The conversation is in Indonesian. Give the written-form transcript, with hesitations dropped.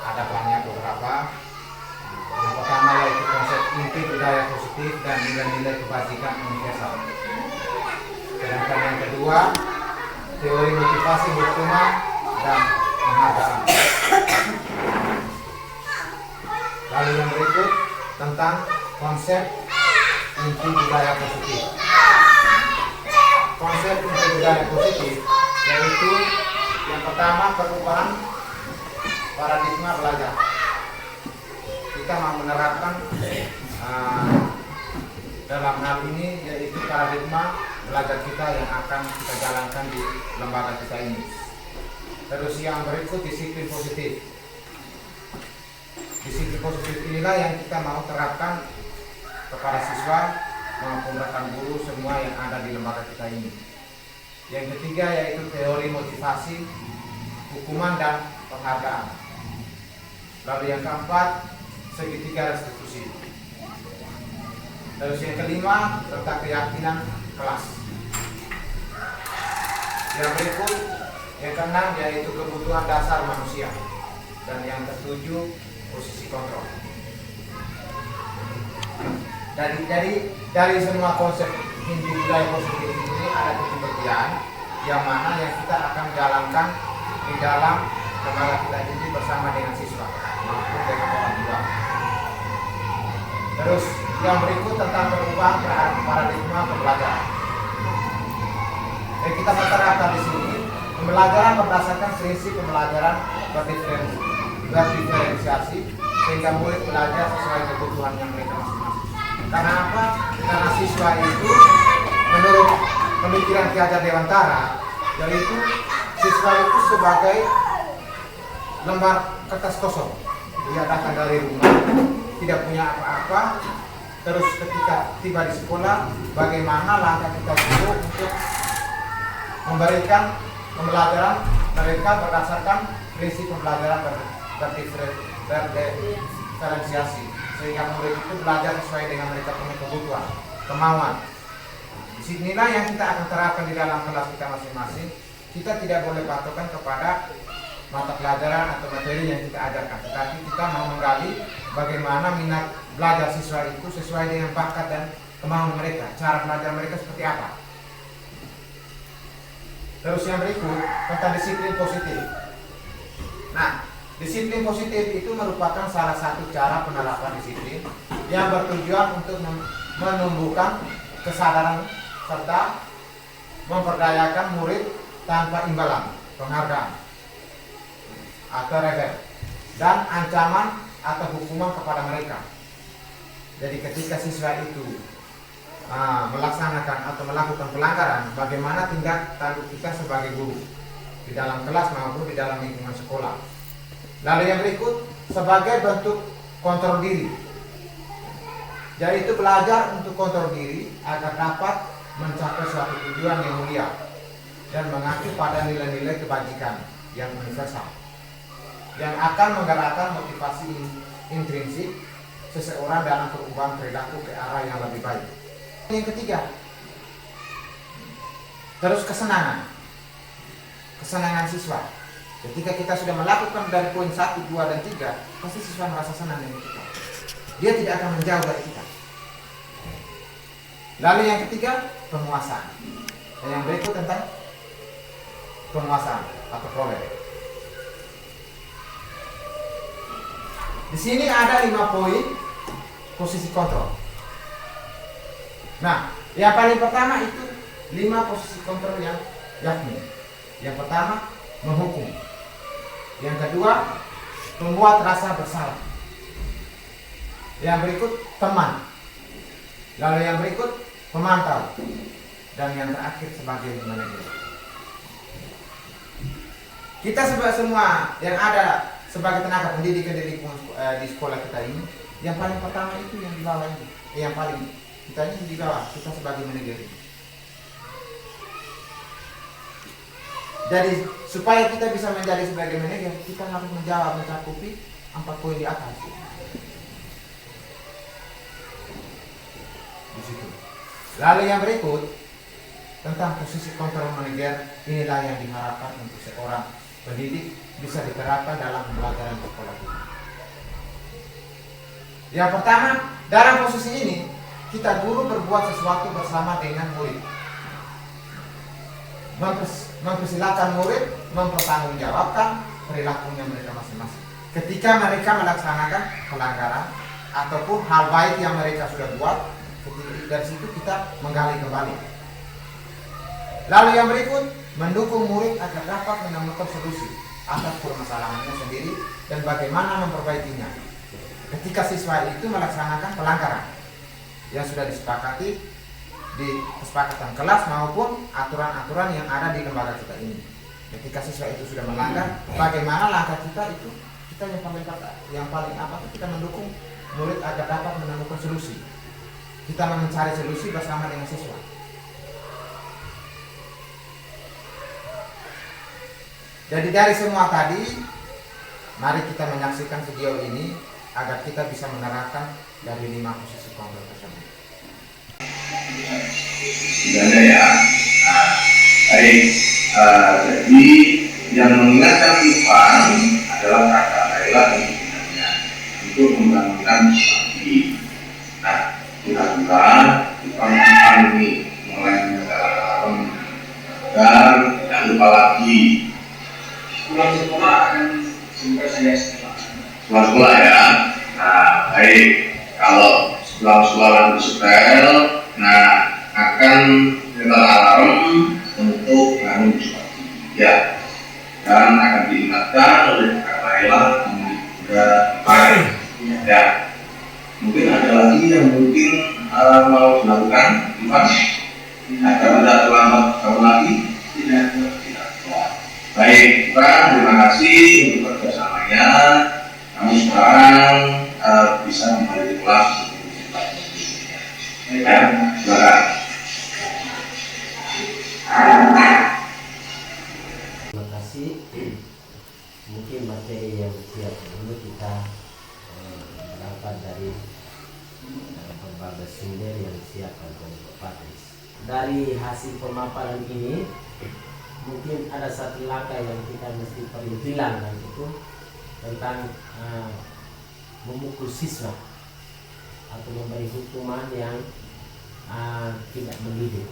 Ada banyak beberapa. Yang pertama yaitu konsep inti budaya positif dan nilai-nilai kebajikan universal. Sedangkan yang kedua, teori motivasi hukuman dan penghargaan. Lalu yang berikut tentang konsep inti budaya positif. Konsep inti budaya positif yaitu yang pertama perubahan paradigma belajar. Kita mau menerapkan dalam hal ini yaitu paradigma belajar kita yang akan kita jalankan di lembaga kita ini. Terus yang berikut disiplin positif. Disiplin positif inilah yang kita mau terapkan kepada siswa maupun rekan guru semua yang ada di lembaga kita ini. Yang ketiga yaitu teori motivasi, hukuman dan penghargaan. Lalu yang keempat, segitiga restitusi. Terus yang kelima tentang keyakinan kelas. Yang berikut yang keenam yaitu kebutuhan dasar manusia. Dan yang ketujuh posisi kontrol. Dari semua konsep inti budaya positif ini ada kebagian yang mana yang kita akan jalankan di dalam lembaga kita ini bersama dengan siswa maupun dengan orang tua. Terus yang berikut tentang perubahan paradigma pembelajaran. Kita menerapkan di sini pembelajaran berdasarkan prinsip pembelajaran berdiferensiasi sehingga murid belajar sesuai kebutuhan yang mereka masing-masing. Karena apa? Karena siswa itu menurut pemikiran Ki Hajar Dewantara yaitu siswa itu sebagai lembar kertas kosong. Dia datang dari rumah tidak punya apa-apa, terus ketika tiba di sekolah bagaimana langkah kita dulu untuk memberikan pembelajaran mereka berdasarkan prinsip pembelajaran berdiferensiasi sehingga murid itu belajar sesuai dengan mereka punya kebutuhan, kemauan. Disinilah yang kita akan terapkan di dalam kelas kita masing-masing. Kita tidak boleh patokan kepada mata pelajaran atau materi yang kita ajarkan, tetapi kita mau menggali bagaimana minat belajar siswa itu sesuai dengan bakat dan kemauan mereka, cara belajar mereka seperti apa. Terus yang berikut tentang disiplin positif. Nah, disiplin positif itu merupakan salah satu cara penerapan disiplin yang bertujuan untuk menumbuhkan kesadaran serta memperdayakan murid tanpa imbalan, penghargaan atau rewel dan ancaman atau hukuman kepada mereka. Jadi ketika siswa itu melaksanakan atau melakukan pelanggaran, bagaimana tindak tanduk kita sebagai guru di dalam kelas maupun di dalam lingkungan sekolah. Lalu yang berikut sebagai bentuk kontrol diri, yaitu belajar untuk kontrol diri agar dapat mencapai suatu tujuan yang mulia dan mengacu pada nilai-nilai kebajikan yang universal yang akan menggerakkan motivasi intrinsik seseorang dalam perubahan perilaku ke arah yang lebih baik. Yang ketiga, Terus kesenangan siswa. Ketika kita sudah melakukan dari poin 1, 2, dan 3, pasti siswa merasa senang dengan kita. Dia tidak akan menjauh dari kita. Lalu yang ketiga, penguasaan. Dan yang berikut tentang penguasaan atau prolet. Di sini ada 5 poin posisi kontrol. Nah, yang paling pertama itu 5 posisi kontrol yang yakni. Yang pertama, menghukum. Yang kedua, membuat rasa bersalah. Yang berikut, teman. Lalu yang berikut, pemantau. Dan yang terakhir, sebagai manajer. Kita semua yang ada sebagai tenaga pendidik di sekolah kita ini, yang paling pertama itu yang di bawah ini. Yang paling kita ini di bawah, kita sebagai manajer. Jadi supaya kita bisa menjadi sebagai manajer, kita harus mencakupi 4 poin di atas. Di situ. Lalu yang berikut tentang posisi kontrol manajer, inilah yang diharapkan untuk seorang pendidik bisa diterapkan dalam pembelajaran sekolah kita. Yang pertama, dalam posisi ini kita guru berbuat sesuatu bersama dengan murid. Mempersilahkan murid mempertanggungjawabkan perilakunya mereka masing-masing. Ketika mereka melaksanakan pelanggaran ataupun hal baik yang mereka sudah buat, dari situ kita menggali kembali. Lalu yang berikut, mendukung murid agar dapat menemukan solusi atas permasalahannya sendiri dan bagaimana memperbaikinya. Ketika siswa itu melaksanakan pelanggaran yang sudah disepakati di kesepakatan kelas maupun aturan-aturan yang ada di lembaga kita ini. Ketika siswa itu sudah melanggar, bagaimana langkah kita itu? Kita yang paling apa? Kita mendukung murid agar dapat menemukan solusi. Kita mencari solusi bersama dengan siswa. Jadi dari semua tadi, mari kita menyaksikan video ini agar kita bisa menerapkan dari 5 posisi kontrol tersebut. Sudah ya. Nah, baik. Jadi yang mengingatkan Tuhan adalah kakak Laila dan pimpinannya untuk membangunkan pagi. Nah, Tuhan ini mulai dan jangan lupa lagi pulang sekolah akan sampai saya sekolah ya. Nah, baik. Kalau sekolah setel, nah akan kita alarm untuk bangun pagi ya, dan akan diingatkan oleh Kak Laila juga ya. Mungkin ada lagi yang mungkin mau dilakukan, Ivan, agar tidak terlambat tahun lagi. Tidak. Baik, Ivan, terima kasih untuk kerjasamanya. Kamu sekarang bisa kembali di kelas. Ya, silakan. Terima kasih. Mungkin materi yang siap dulu kita berangkat dari berbagai sumber yang disiapkan oleh Pak Patris. Dari hasil pemaparan ini, mungkin ada satu langkah yang kita mesti perlu hilangkan, itu tentang memukul siswa atau memberi hukuman yang tidak mendidik.